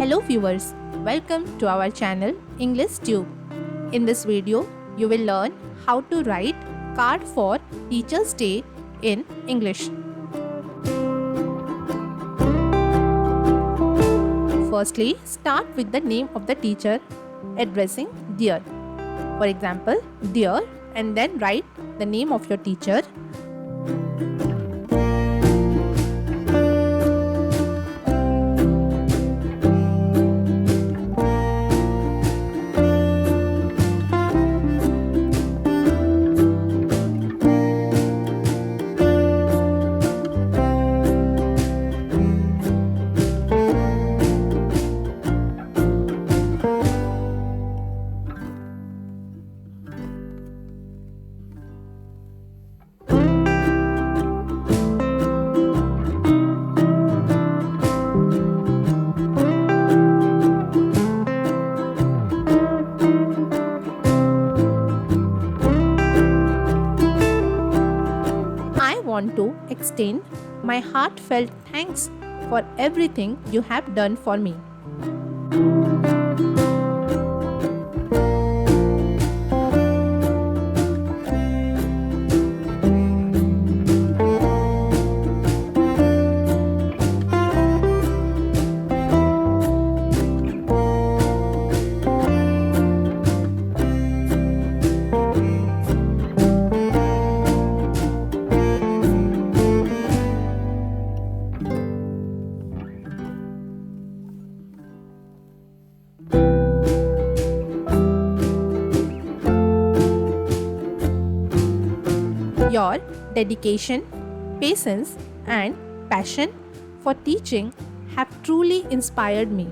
Hello viewers, welcome to our channel English Tube. In this video, you will learn how to write card for Teacher's Day in English. Firstly, start with the name of the teacher addressing dear. For example, dear, and then write the name of your teacher. I want to extend my heartfelt thanks for everything you have done for me. Your dedication, patience, and passion for teaching have truly inspired me.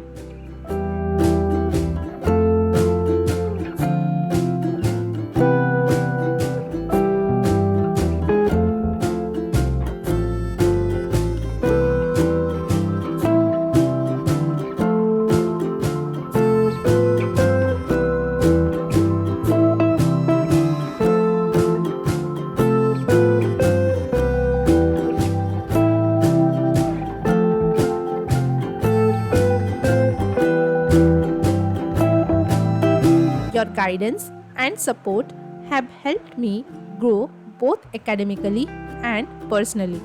Your guidance and support have helped me grow both academically and personally.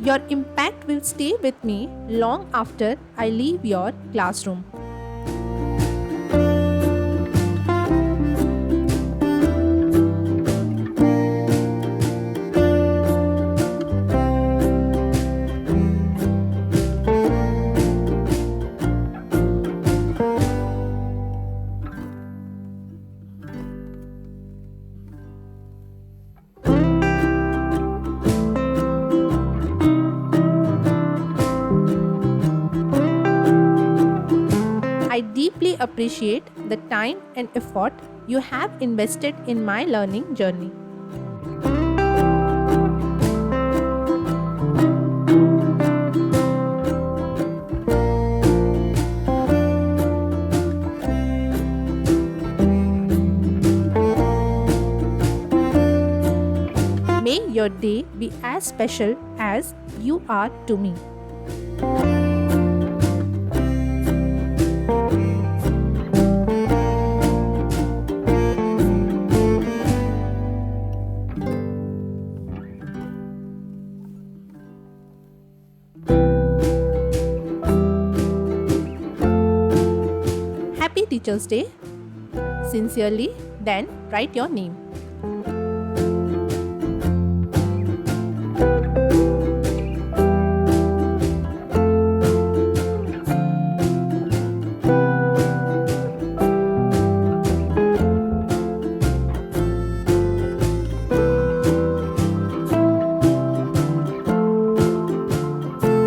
Your impact will stay with me long after I leave your classroom. I deeply appreciate the time and effort you have invested in my learning journey. May your day be as special as you are to me. Happy Teacher's Day. Sincerely, then write your name.